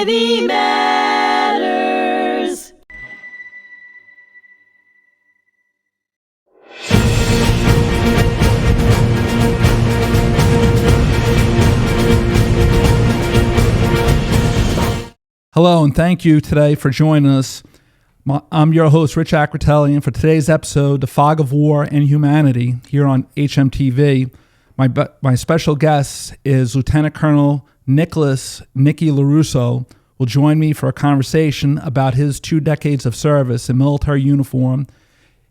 Community Matters. Hello, and thank you today for joining us. I'm your host, Rich Acritelli, and for today's episode, The Fog of War and Humanity, here on hmTv, my special guest is Lieutenant Colonel Nicholas Nicky LoRusso, will join me for a conversation about his 2 decades of service in military uniform,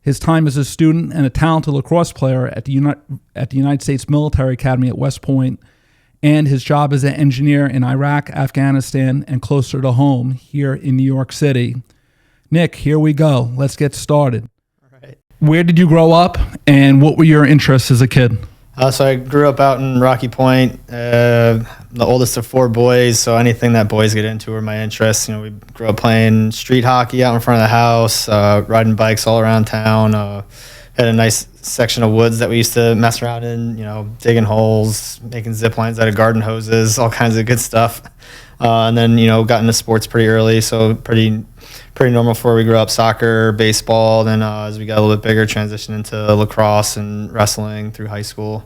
his time as a student and a talented lacrosse player at the United States Military Academy at West Point, and his job as an engineer in Iraq, Afghanistan, and closer to home here in New York City. Nick, here we go. Let's get started. All right. Where did you grow up, and what were your interests as a kid? So I grew up out in Rocky Point, the oldest of 4 boys, so anything that boys get into were my interests. You know, we grew up playing street hockey out in front of the house, riding bikes all around town. Had a nice section of woods that we used to mess around in, you know, digging holes, making zip lines out of garden hoses, all kinds of good stuff. And then, you know, got into sports pretty early, so pretty normal for where we grew up. Soccer, baseball. Then as we got a little bit bigger, transitioned into lacrosse and wrestling through high school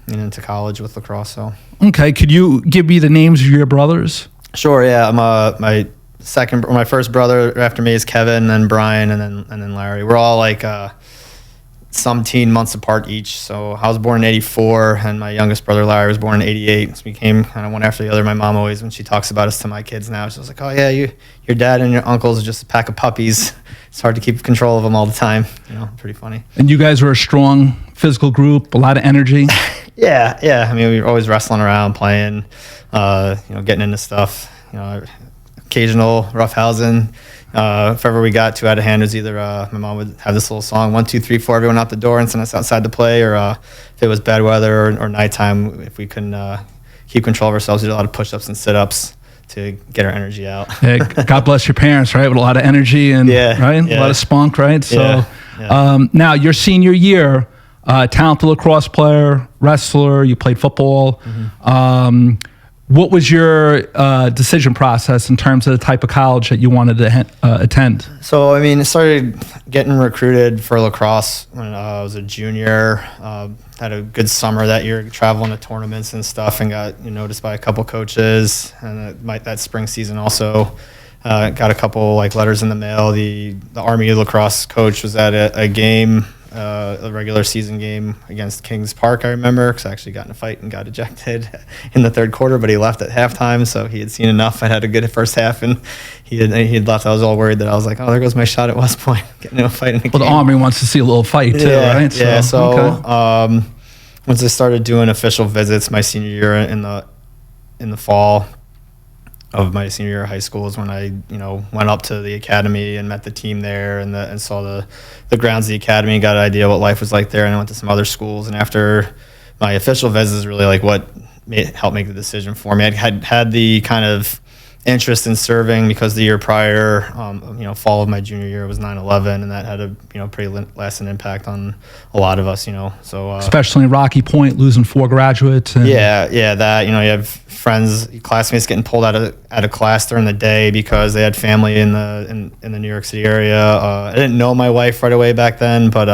and into college with lacrosse. So Okay, could you give me the names of your brothers? sure, yeah. I'm my first brother after me is Kevin, then Brian, and then Larry. We're all like some teen months apart each. So I was born in '84, and my youngest brother Larry was born in '88. So we came kind of one after the other. My mom always, when she talks about us to my kids now, she's like, "Oh yeah, your dad and your uncles are just a pack of puppies. It's hard to keep control of them all the time." You know, pretty funny. And you guys were a strong physical group, a lot of energy. Yeah. I mean, we were always wrestling around, playing, you know, getting into stuff. You know, occasional roughhousing. If ever we got too out of hand, it was either my mom would have this little song, 1, 2, 3, 4, everyone out the door, and send us outside to play, or if it was bad weather or nighttime, if we couldn't keep control of ourselves, we did a lot of push-ups and sit-ups to get our energy out. Yeah, God bless your parents, right? With a lot of energy and right? A lot of spunk, right? So now your senior year, talented lacrosse player, wrestler, you played football. Mm-hmm. What was your decision process in terms of the type of college that you wanted to attend? So, I mean, I started getting recruited for lacrosse when I was a junior. Had a good summer that year, traveling to tournaments and stuff, and got noticed by a couple coaches. And that spring season also got a couple like letters in the mail. The Army lacrosse coach was at a game, a regular season game against Kings Park, I remember, because I actually got in a fight and got ejected in the 3rd quarter, but he left at halftime, so he had seen enough. I had a good first half, and he had left. I was all worried that I was like, oh, there goes my shot at West Point, getting in a fight in a game. Well, the Army wants to see a little fight too, right? Yeah, so once I started doing official visits my senior year in the fall of my senior year of high school is when I, went up to the academy and met the team there and saw the grounds of the academy and got an idea what life was like there. And I went to some other schools. And after my official visits is really like what helped make the decision for me. I had the kind of interest in serving because the year prior, fall of my junior year was 9/11, and that had a pretty lasting impact on a lot of us. So especially in Rocky Point, losing 4 graduates. And that you have friends, classmates getting pulled out of class during the day because they had family in the New York City area. I didn't know my wife right away back then, but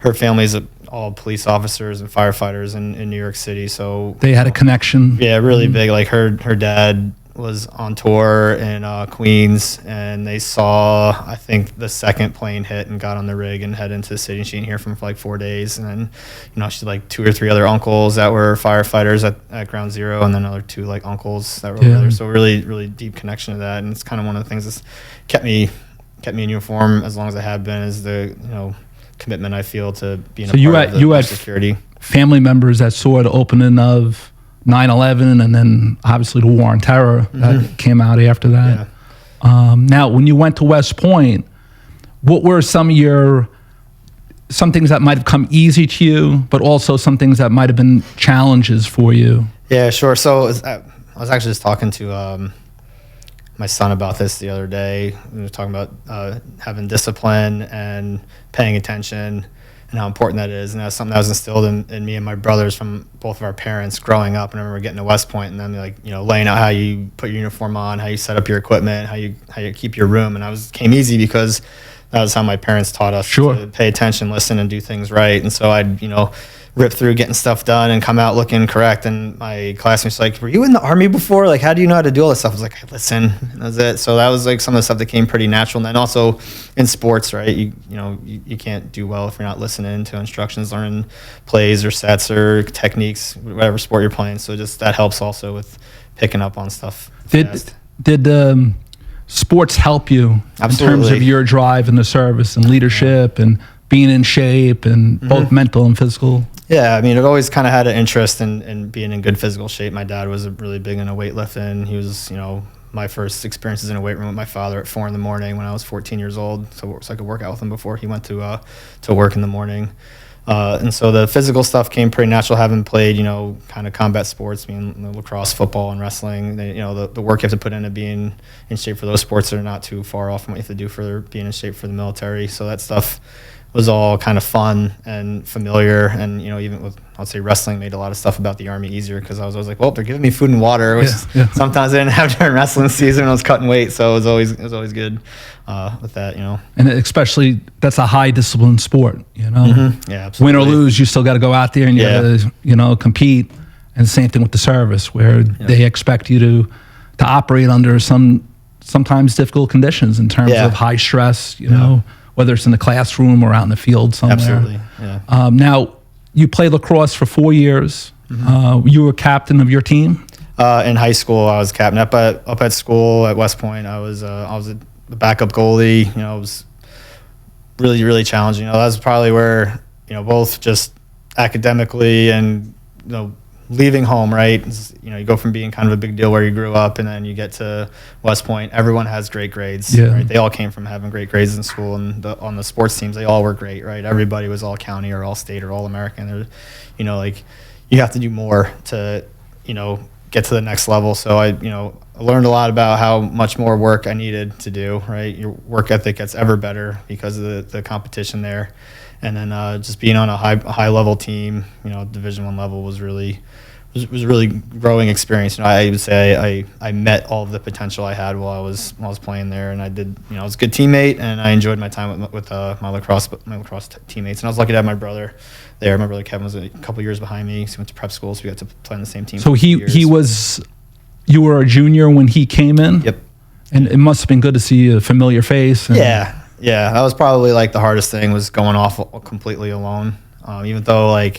her family's all police officers and firefighters in New York City, so they had a connection. Yeah, really big. Like her dad was on tour in Queens, and they saw, I think, the 2nd plane hit and got on the rig and head into the city. And she didn't hear from her for like 4 days. And then, she had like 2 or 3 other uncles that were firefighters at Ground Zero, and then another 2 like uncles that were over there. So really, really deep connection to that. And it's kind of one of the things that's kept me in uniform as long as I have been, is the commitment I feel to being a part of the security. Family members that saw the opening of 9/11, and then obviously the war on terror that came out after that. Yeah. Now, when you went to West Point, what were some things that might have come easy to you, but also some things that might have been challenges for you? Yeah, sure. So I was actually just talking to my son about this the other day. We were talking about having discipline and paying attention. and how important that is. And that's something that was instilled in me and my brothers from both of our parents growing up. And I remember getting to West Point and then laying out how you put your uniform on, how you set up your equipment, how you keep your room. And came easy because that was how my parents taught us to pay attention, listen, and do things right. And so I'd, rip through getting stuff done and come out looking correct. And my classmates were like, were you in the Army before? Like, how do you know how to do all this stuff? I was like, I listen, and that's it. So that was like some of the stuff that came pretty natural. And then also in sports, right? You can't do well if you're not listening to instructions, learning plays or sets or techniques, whatever sport you're playing. So just that helps also with picking up on stuff. Did sports help you Absolutely. in terms of your drive in the service and leadership and being in shape and both mental and physical? Yeah, I mean, I've always kind of had an interest in being in good physical shape. My dad was really big into weightlifting. He was, my first experiences in a weight room with my father at 4 a.m. when I was 14 years old. So I could work out with him before he went to work in the morning. And so the physical stuff came pretty natural, having played, kind of combat sports, being lacrosse, football, and wrestling. The work you have to put into being in shape for those sports are not too far off from what you have to do for being in shape for the military. So that stuff was all kind of fun and familiar. And, even with, I'd say wrestling made a lot of stuff about the Army easier because I was always like, well, they're giving me food and water, which sometimes I didn't have during wrestling season when I was cutting weight. So it was always good with that, And especially that's a high discipline sport, Yeah, absolutely. Win or lose, you still got to go out there and you got to, compete. And the same thing with the service where they expect you to operate under sometimes difficult conditions in terms of high stress, whether it's in the classroom or out in the field somewhere. Absolutely, yeah. Now, you played lacrosse for 4 years. You were captain of your team? In high school, I was captain. Up at school at West Point, I was the backup goalie. It was really, really challenging. That was probably where, both just academically and, leaving home, right? You go from being kind of a big deal where you grew up, and then you get to West Point. Everyone has great grades. Yeah. Right? They all came from having great grades in school, and on the sports teams, they all were great, right? Everybody was all county or all state or all American. You have to do more to, get to the next level. So I learned a lot about how much more work I needed to do, right? Your work ethic gets ever better because of the competition there. And then just being on a high level team, Division I level was really growing experience. I would say I met all of the potential I had while I was playing there, and I did. I was a good teammate, and I enjoyed my time with my lacrosse teammates. And I was lucky to have my brother there. My brother Kevin was a couple years behind me. So he went to prep school, so we got to play on the same team. So you were a junior when he came in. Yep. And it must have been good to see a familiar face. Yeah, that was probably the hardest thing, was going off completely alone. Even though I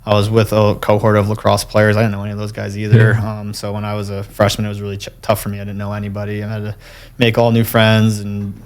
was with a cohort of lacrosse players, I didn't know any of those guys either. Yeah. So when I was a freshman, it was really tough for me. I didn't know anybody, and I had to make all new friends. And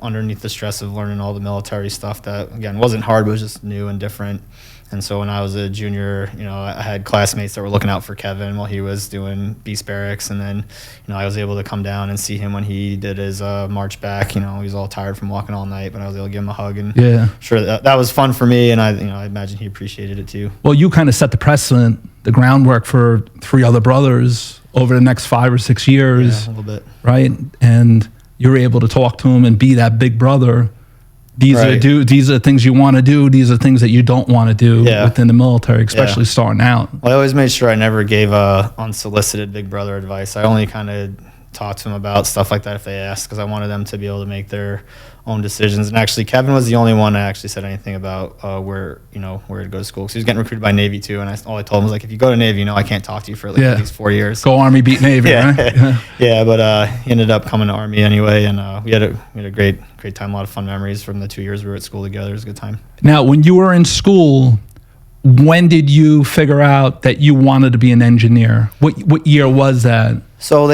underneath the stress of learning all the military stuff, that again wasn't hard, but was just new and different. And so when I was a junior, I had classmates that were looking out for Kevin while he was doing beast barracks. And then, I was able to come down and see him when he did his march back. He was all tired from walking all night, but I was able to give him a hug. And sure, that was fun for me. And I imagine he appreciated it too. Well, you kind of set the precedent, the groundwork for 3 other brothers over the next 5 or 6 years. Yeah, a little bit. Right? And you were able to talk to him and be that big brother. These are the things you want to do. These are things that you don't want to do within the military, especially starting out. Well, I always made sure I never gave unsolicited big brother advice. I only kind of talked to them about stuff like that if they asked, because I wanted them to be able to make their own decisions. And actually, Kevin was the only one that actually said anything about where to go to school, because he was getting recruited by Navy too. And all I told him was if you go to Navy, I can't talk to you for at least 4 years. Go Army, beat Navy, right? Yeah, but he ended up coming to Army anyway, and we had a great time, a lot of fun memories from the 2 years we were at school together. It was a good time. Now, when you were in school, when did you figure out that you wanted to be an engineer? What year was that? So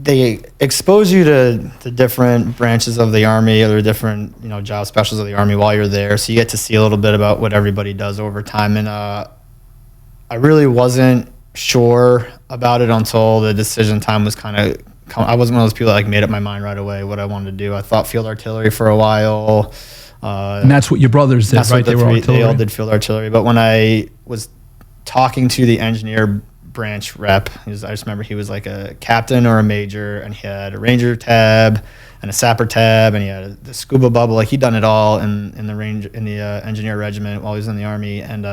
they expose you to different branches of the Army, or different job specials of the Army while you're there, so you get to see a little bit about what everybody does over time. And I really wasn't sure about it until the decision time was kind of. I wasn't one of those people that made up my mind right away what I wanted to do. I thought field artillery for a while. And that's what your brothers did, right? They all did field artillery. But when I was talking to the engineer branch rep, I just remember he was like a captain or a major, and he had a ranger tab, and a sapper tab, and he had the scuba bubble. Like, he'd done it all in the engineer regiment while he was in the Army. And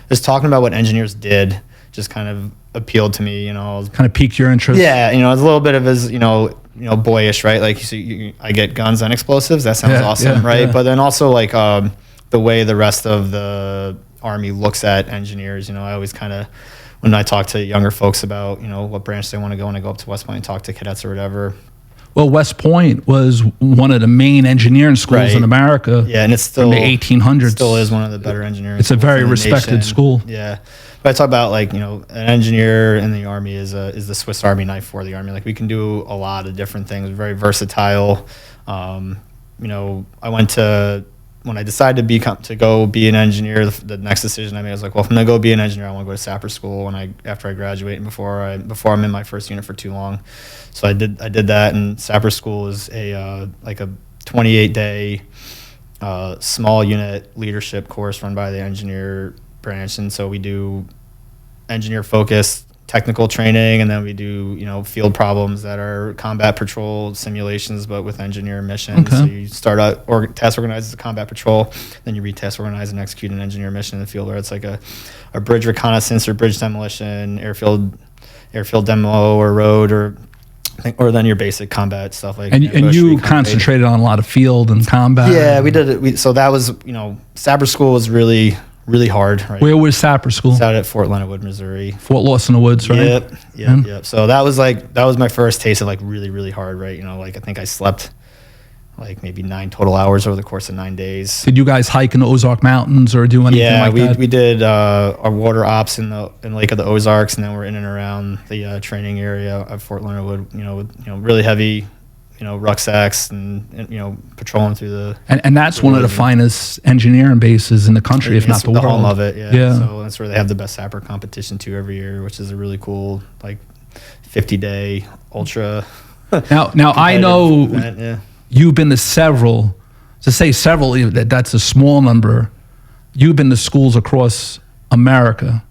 just talking about what engineers did just kind of appealed to me. Kind of piqued your interest. Yeah, it's a little bit of his, boyish, right? Like, I get guns and explosives. That sounds awesome, right? Yeah. But then also, like, the way the rest of the Army looks at engineers. I always kind of, when I talk to younger folks about, what branch they want to go, and I go up to West Point and talk to cadets or whatever. Well, West Point was one of the main engineering schools in America. Yeah, and it's still, in the 1800s. Still is one of the better engineering It's a very respected school. Yeah. But I talk about, like, an engineer in the Army is the Swiss Army knife for the Army. Like, we can do a lot of different things, very versatile. I went to, when I decided to go be an engineer, the next decision I made was like, well, if I'm gonna go be an engineer, I want to go to sapper school after I graduate and before I'm in my first unit for too long. So I did that, and sapper school is a 28-day small unit leadership course run by the engineer branch, and so we do engineer focused technical training, and then we do field problems that are combat patrol simulations, but with engineer missions. Okay. So you start out task organized as a combat patrol, then you re-task organize and execute an engineer mission in the field, where it's like a bridge reconnaissance or bridge demolition, airfield demo or road, or then your basic combat stuff like. And you concentrated on a lot of field and combat. Yeah, we did it. So that was sapper school was really hard. Right? Where was sapper school? It's out at Fort Leonard Wood, Missouri. Fort Lawson in the Woods, right? Yep. So that was my first taste of like really, really hard, right? Like, I think I slept like maybe 9 total hours over the course of 9 days. Did you guys hike in the Ozark Mountains or do anything like that? Yeah, we did our water ops in Lake of the Ozarks, and then we're in and around the training area of Fort Leonard Wood. With really heavy, rucksacks and patrolling through the. And that's one of the finest engineering bases in the country, if not the world. The home of it, yeah. So that's where they have the best sapper competition too every year, which is a really cool 50-day ultra. Now I know event, yeah. You've been to several. To say several, that's a small number. You've been to schools across America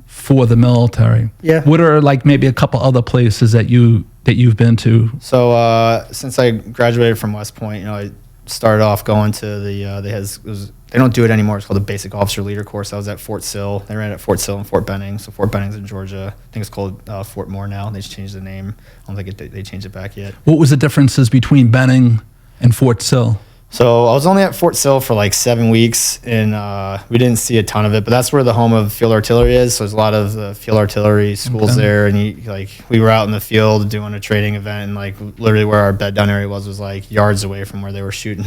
for the military. Yeah. What are maybe a couple other places that you've been to? So since I graduated from West Point, I started off going to they don't do it anymore. It's called the Basic Officer Leader course. I was at Fort Sill. They ran it at Fort Sill and Fort Benning. So Fort Benning's in Georgia. I think it's called Fort Moore now. They just changed the name. I don't think they changed it back yet. What was the differences between Benning and Fort Sill? So I was only at Fort Sill for 7 weeks, and we didn't see a ton of it. But that's where the home of field artillery is. So there's a lot of field artillery schools there, and we were out in the field doing a training event, and literally where our bed down area was yards away from where they were shooting.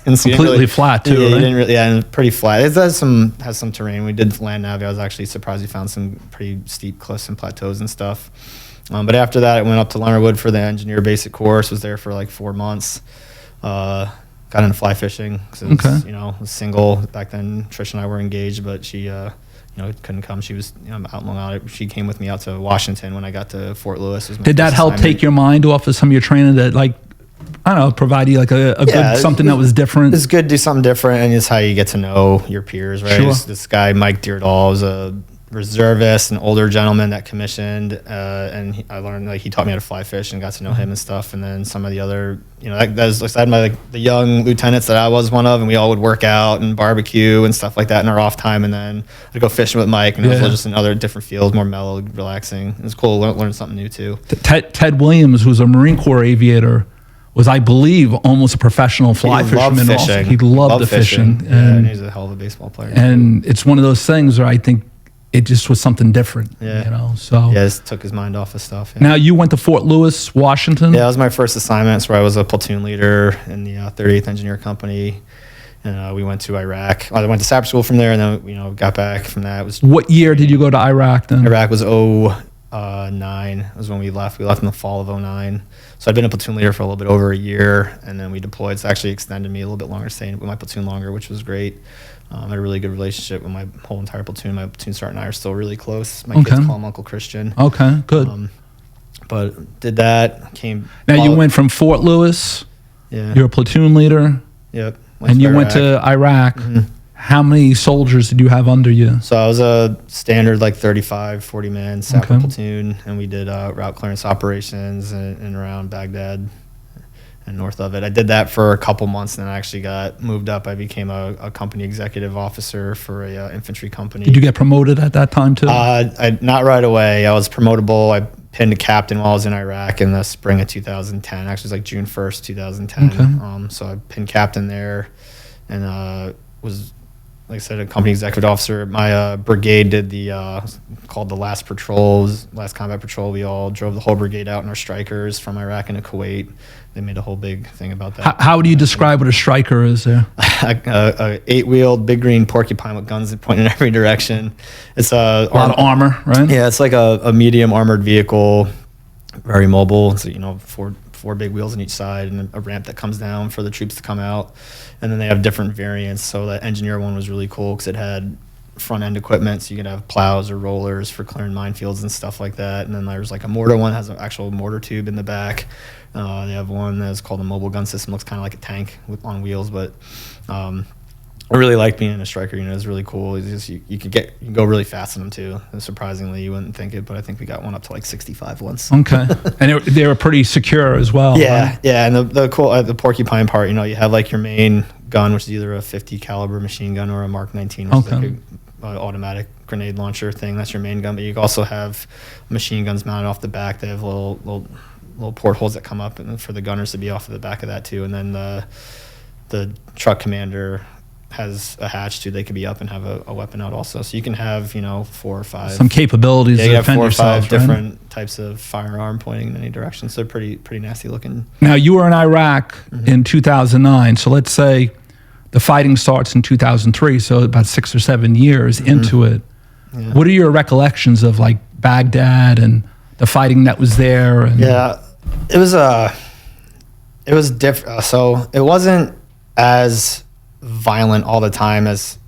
And so completely flat too. Yeah, right? You didn't really, and pretty flat. It has some terrain. We did land nav. I was actually surprised we found some pretty steep cliffs and plateaus and stuff. But after that, I went up to Leonard Wood for the engineer basic course. Was there for 4 months. Got into fly fishing because it was single back then. Trish and I were engaged, but she couldn't come. She was out in Long Island. She came with me out to Washington when I got to Fort Lewis. Did that help take your mind off of some of your training that I don't know, provide you a good something that was different? It's good to do something different, and it's how you get to know your peers, right? Sure. This guy, Mike Deardahl, was a reservist, an older gentleman that commissioned, and I learned he taught me how to fly fish and got to know him and stuff. And then some of the other, I had the young lieutenants that I was one of, and we all would work out and barbecue and stuff like that in our off time. And then I'd go fishing with Mike, and it was just in other different fields, more mellow, relaxing. It was cool to learn something new too. Ted Williams, who's a Marine Corps aviator, was, I believe, almost a professional fly fisherman. Also. He loved the fishing. And he's a hell of a baseball player. And it's one of those things where I think it just was something different. Yeah. So it just took his mind off of stuff. Yeah. Now you went to Fort Lewis, Washington. Yeah, that was my first assignment. It's where I was a platoon leader in the 38th Engineer Company. And we went to Iraq. I went to sapper school from there, and then got back from that. What year did you go to Iraq then? Iraq was 2009. It was when we left. We left in the fall of 2009. So I'd been a platoon leader for a little bit over a year, and then we deployed. It's actually extended me a little bit longer, staying with my platoon longer, which was great. I had a really good relationship with my whole entire platoon. My platoon sergeant and I are still really close. My kids call him Uncle Christian. Okay, good. But did that, came... Now you went from Fort Lewis. Yeah. You're a platoon leader. Yep. And you went to Iraq. Mm-hmm. How many soldiers did you have under you? So I was a standard 35, 40-man sapper platoon, and we did route clearance operations in around Baghdad. and north of it. I did that for a couple months, and then I actually got moved up. I became a company executive officer for a infantry company. Did you get promoted at that time too? Not right away. I was promotable. I pinned a captain while I was in Iraq in the spring of 2010. Actually, it was like June 1st, 2010. Okay. So I pinned captain there, and was, like I said, a company executive officer. My brigade did called the last combat patrol. We all drove the whole brigade out in our strikers from Iraq into Kuwait. They made a whole big thing about that. How do you describe what a striker is there? A 8-wheeled big green porcupine with guns pointing in every direction. It's a lot of armor, right? Yeah, it's like a medium armored vehicle, very mobile. So four big wheels on each side and a ramp that comes down for the troops to come out. And then they have different variants. So the engineer one was really cool because it had front end equipment, so you could have plows or rollers for clearing minefields and stuff like that. And then there's like a mortar one, has an actual mortar tube in the back. They have one that's called a mobile gun system, looks kind of like a tank on wheels. But I really like being in a striker unit. It's really cool. It's just you can go really fast in them too. And surprisingly, you wouldn't think it, but I think we got one up to like 65 once. Okay, and they were pretty secure as well. Yeah, right? yeah. And the cool the porcupine part, you have like your main gun, which is either a 50 caliber machine gun or a Mark 19, which is like a automatic grenade launcher thing. That's your main gun. But you also have machine guns mounted off the back. They have little portholes that come up and for the gunners to be off of the back of that too. And then the truck commander has a hatch too. They could be up and have a weapon out also. So you can have 4 or 5 some capabilities. Yeah, you have 4 or 5 different right? types of firearm pointing in any direction. So they're pretty nasty looking. Now you were in Iraq in 2009. So let's say the fighting starts in 2003. So about 6 or 7 years into it. Yeah. What are your recollections of like Baghdad and the fighting that was there? And yeah, it was different. So it wasn't as violent all the time as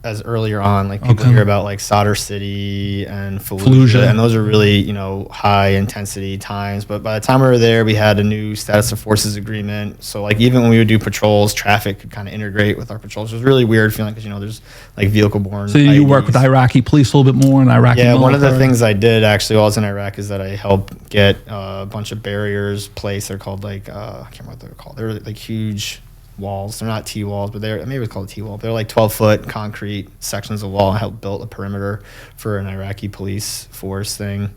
earlier on. Like people hear about like Sadr City and Fallujah, and those are really high intensity times. But by the time we were there, we had a new status of forces agreement. So like even when we would do patrols, traffic could kind of integrate with our patrols. It was really weird feeling because there's like vehicle borne. So you work with Iraqi police a little bit more, and Iraqi military? One of the things I did actually while I was in Iraq is that I helped get a bunch of barriers placed. They're called like I can't remember what they're called. They're like huge walls. They're not T-walls, but maybe it's called a T-wall. They're like 12-foot concrete sections of wall. I helped build a perimeter for an Iraqi police force thing.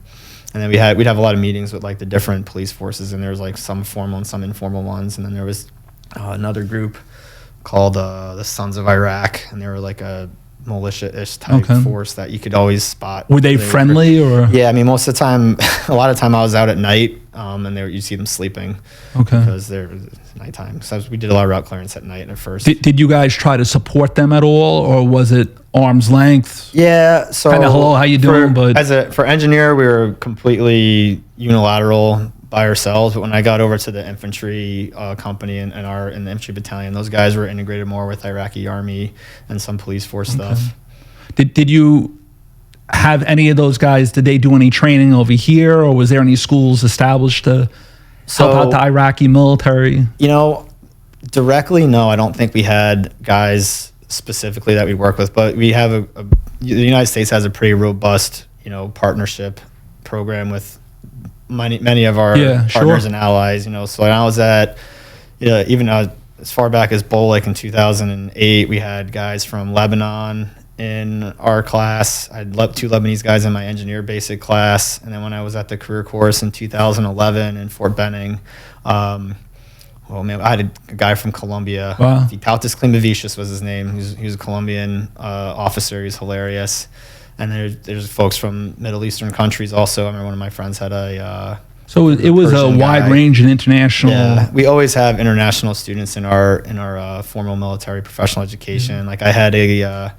And then we'd have a lot of meetings with like the different police forces, and there was like some formal and some informal ones. And then there was another group called the Sons of Iraq, and they were like a militia-ish type force that you could always spot. Were they friendly or? Yeah, I mean, most of the time, a lot of time I was out at night, and you see them sleeping. Because they're nighttime. So we did a lot of route clearance at night at first. Did you guys try to support them at all, or was it arm's length? Yeah, so kind of hello, how you doing? For engineer, we were completely unilateral by ourselves. But when I got over to the infantry company and in the infantry battalion, those guys were integrated more with Iraqi army and some police force stuff. Did you have any of those guys? Did they do any training over here, or was there any schools established to help out the Iraqi military? Directly, no. I don't think we had guys specifically that we work with, but we have the United States has a pretty robust, partnership program with many of our partners and allies. So when I was at, even as far back as Bull Lake in 2008, we had guys from Lebanon in our class. I had 2 Lebanese guys in my engineer basic class, and then when I was at the career course in 2011 in Fort Benning, I had a guy from Colombia. Wow. Vitautas Klimavicius was his name. He was a Colombian officer. He's hilarious. And there's folks from Middle Eastern countries also. I remember one of my friends had So it was a wide range and international. Yeah, we always have international students in our formal military professional education. Like I had a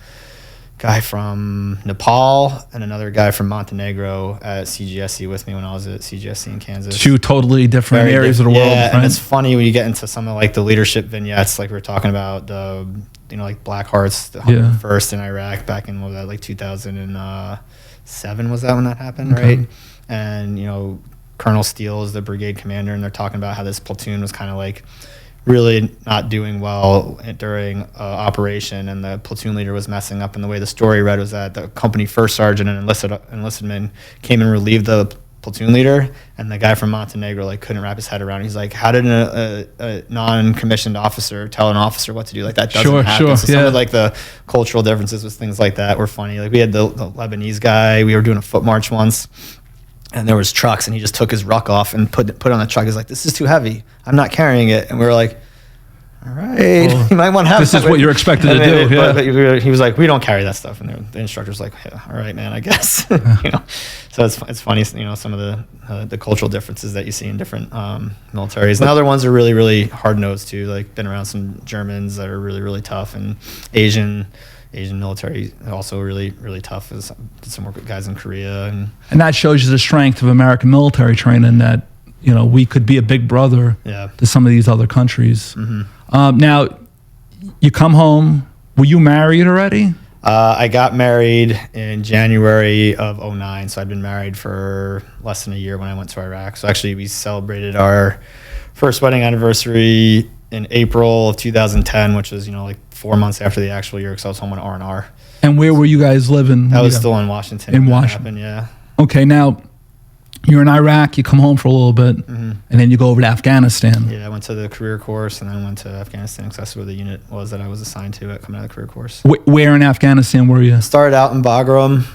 guy from Nepal and another guy from Montenegro at CGSC with me when I was at CGSC in Kansas. 2 totally different areas of the world. Yeah, and it's funny when you get into some of like the leadership vignettes, like we were talking about like Black Hearts, the 101st in Iraq back in like 2007 was that when that happened, right? And Colonel Steele is the brigade commander, and they're talking about how this platoon was kind of like really not doing well during operation, and the platoon leader was messing up. And the way the story read was that the company first sergeant and enlisted men came and relieved the platoon leader, and the guy from Montenegro like couldn't wrap his head around it. He's like, how did a non-commissioned officer tell an officer what to do? Like that doesn't happen. So some of like the cultural differences with things like that were funny. Like we had the Lebanese guy. We were doing a foot march once, and there was trucks, and he just took his ruck off and put it on the truck. He's like, this is too heavy. I'm not carrying it. And we were like, all right, well, you might want to have this is what you're expected to do. But he was like, we don't carry that stuff. And the instructor's like, yeah, all right, man, I guess. So it's funny, some of the cultural differences that you see in different militaries. And other ones are really, really hard-nosed too. Like been around some Germans that are really, really tough, and Asian military also really, really tough. Did some work with guys in Korea. And that shows you the strength of American military training, that we could be a big brother to some of these other countries. Mm-hmm. Now, you come home. Were you married already? I got married in January of 2009, so I'd been married for less than a year when I went to Iraq. So actually, we celebrated our first wedding anniversary in April of 2010, which was like 4 months after the actual year, because I was home on R&R. And where were you guys living? I was still in Washington. In Washington, yeah. Okay, now you're in Iraq. You come home for a little bit, and then you go over to Afghanistan. Yeah, I went to the career course, and then went to Afghanistan, because that's where the unit was that I was assigned to coming out of the career course. Where in Afghanistan were you? Started out in Bagram,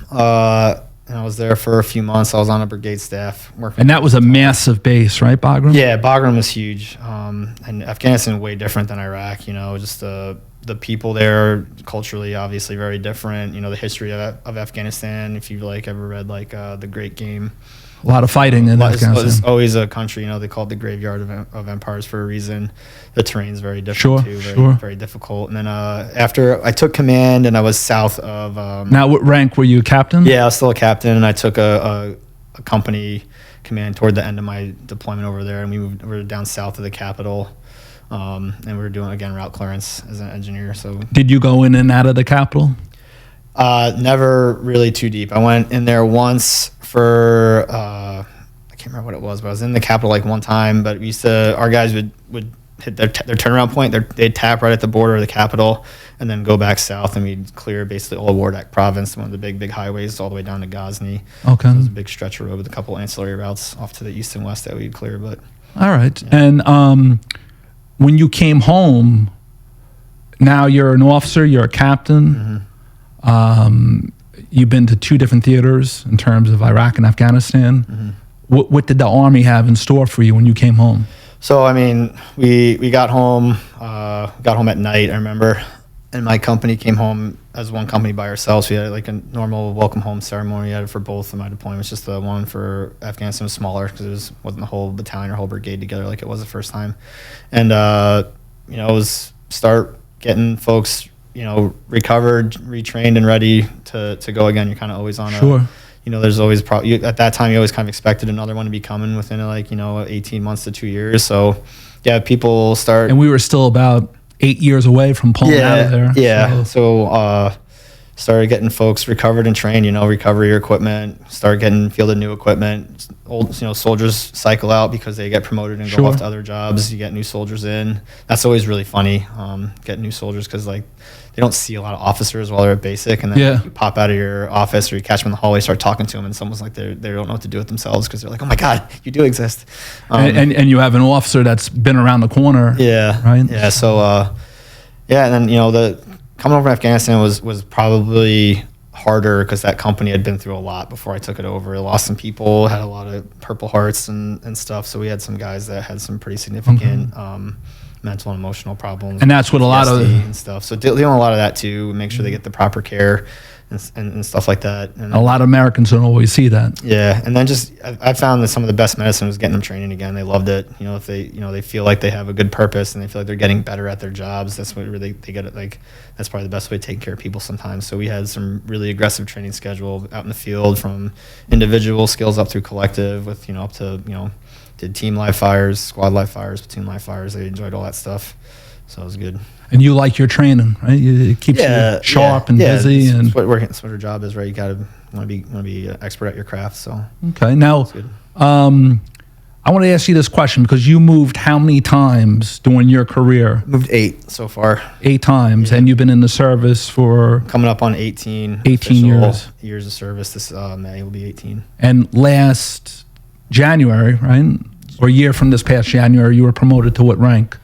and I was there for a few months. I was on a brigade staff working. And that was a massive base, right, Bagram? Yeah, Bagram was huge, and Afghanistan way different than Iraq. Just the people there culturally, obviously very different. The history of Afghanistan. If you've ever read The Great Game. A lot of fighting in Afghanistan. It's always a country, they call it the graveyard of empires for a reason. The terrain's very different too, very difficult. And then after I took command, and I was south of. Now, what rank were you, captain? Yeah, I was still a captain, and I took a company command toward the end of my deployment over there, and we were down south of the capital, and we were doing again route clearance as an engineer. So, did you go in and out of the capital? Never really too deep. I went in there once for I can't remember what it was, but I was in the capital one time. But our guys would hit their turnaround point. They'd tap right at the border of the capital, and then go back south, and we'd clear basically all of Wardak province, one of the big highways, all the way down to Ghazni. Okay, so it was a big stretch of road with a couple ancillary routes off to the east and west that we'd clear. But all right, yeah. And when you came home, now you're an officer, you're a captain. You've been to 2 different theaters in terms of Iraq and Afghanistan. What did the Army have in store for you when you came home? So, we got home at night, I remember, and my company came home as one company by ourselves. We had a normal welcome home ceremony. We had it for both of my deployments. Just the one for Afghanistan was smaller, because wasn't the whole battalion or whole brigade together like it was the first time. And, it was start getting folks recovered, retrained, and ready to go again. You're kind of always on there's always at that time you always kind of expected another one to be coming within 18 months to 2 years. So yeah, people start. And we were still about 8 years away from pulling out of there. Yeah. So started getting folks recovered and trained, recover your equipment, start getting fielded new equipment. Old, soldiers cycle out because they get promoted and go off to other jobs. You get new soldiers in. That's always really funny, getting new soldiers, because they don't see a lot of officers while they're at basic, and then you pop out of your office or you catch them in the hallway, start talking to them, and someone's like they don't know what to do with themselves, because they're like, oh my God, you do exist. And you have an officer that's been around the corner. Yeah. Right. Yeah. So and then the coming over to Afghanistan was probably harder, because that company had been through a lot before I took it over. It lost some people, had a lot of Purple Hearts and stuff. So we had some guys that had some pretty significant mental and emotional problems. And that's what a lot of and stuff. So dealing with a lot of that too, make sure they get the proper care and stuff like that. And a lot of Americans don't always see that. Yeah, and then I found that some of the best medicine was getting them training again. They loved it. If they feel like they have a good purpose and they feel like they're getting better at their jobs, that's what really they get it. That's probably the best way to take care of people sometimes. So we had some really aggressive training schedule out in the field, from individual skills up through collective, with up to did team live fires, squad live fires, platoon live fires. They enjoyed all that stuff, so it was good. And you like your training, right? It keeps you sharp and busy. That's what your job is, right? You want to be expert at your craft. So okay, now I want to ask you this question, because you moved how many times during your career? Moved 8 so far. 8 times, and you've been in the service for coming up on 18 years of service. This May will be 18. And last January, right? Or a year from this past January, you were promoted to what rank?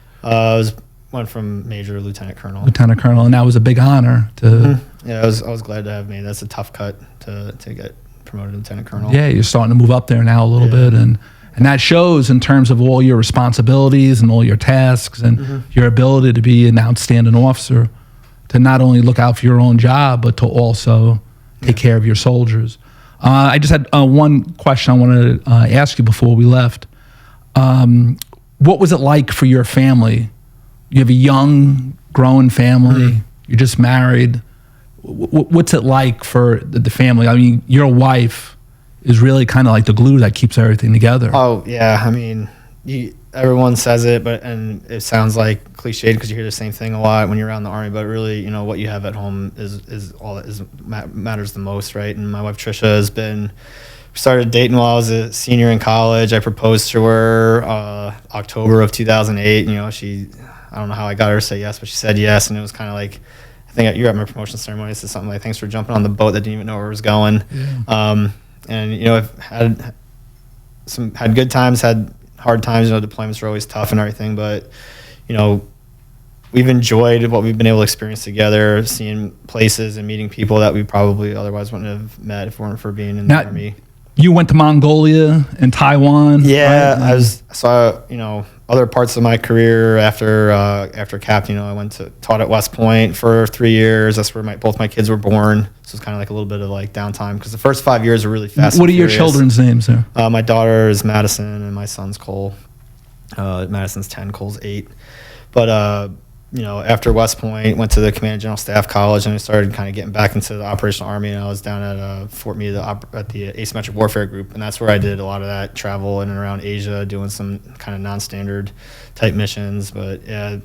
Went from major to lieutenant colonel. Lieutenant colonel, and that was a big honor to. Yeah, I was glad to have made. That's a tough cut to get promoted to lieutenant colonel. Yeah, you're starting to move up there now a little bit, and that shows in terms of all your responsibilities and all your tasks and your ability to be an outstanding officer, to not only look out for your own job but to also take care of your soldiers. I just had one question I wanted to ask you before we left. What was it like for your family? You have a young, growing family. You're just married. What's it like for the family? I mean, your wife is really kind of like the glue that keeps everything together. Oh yeah, I mean, everyone says it, and it sounds like cliched because you hear the same thing a lot when you're around the Army. But really, you know, what you have at home is all that matters the most, right? And my wife Trisha started dating while I was a senior in college. I proposed to her October of 2008. You know, I don't know how I got her to say yes, but she said yes, and it was kind of like, I think you're at my promotion ceremony. It said something like, "Thanks for jumping on the boat that didn't even know where it was going." Yeah. And you know, I've had good times, had hard times. You know, deployments are always tough and everything, but you know, we've enjoyed what we've been able to experience together, seeing places and meeting people that we probably otherwise wouldn't have met if it weren't for being in the Army. You went to Mongolia and Taiwan. Yeah, right? I saw, you know, other parts of my career after captain. You know, I went to taught at West Point for 3 years. That's where both my kids were born. So it's kind of like a little bit of like downtime because the first 5 years are really fast. What are your children's names there? My daughter is Madison and my son's Cole. Madison's 10, Cole's 8. But you know, after West Point, went to the Command General Staff College, and I started kind of getting back into the operational Army. And I was down at Fort Meade at the Asymmetric Warfare Group, and that's where I did a lot of that travel in and around Asia, doing some kind of non-standard type missions. But yeah, a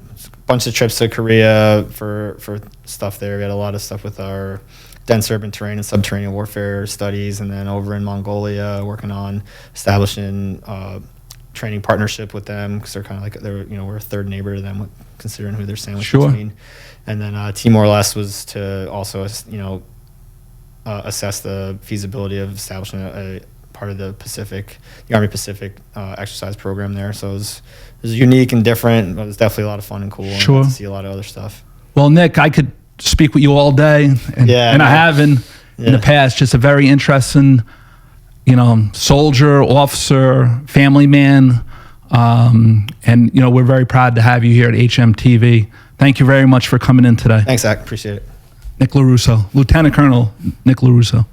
bunch of trips to Korea for stuff there. We had a lot of stuff with our dense urban terrain and subterranean warfare studies, and then over in Mongolia, working on establishing training partnership with them because they're kind of like we're a third neighbor to them, considering who they're sandwiched between. And then Timor-Leste was to also assess the feasibility of establishing a part of the Army Pacific exercise program there. So it was unique and different, but it was definitely a lot of fun and cool. And got to see a lot of other stuff. Well, Nick, I could speak with you all day, and I have in the past. Just a very interesting, you know, soldier, officer, family man. And, you know, we're very proud to have you here at hmTV. Thank you very much for coming in today. Thanks, Zach. Appreciate it. Nick LoRusso, Lieutenant Colonel Nick LoRusso.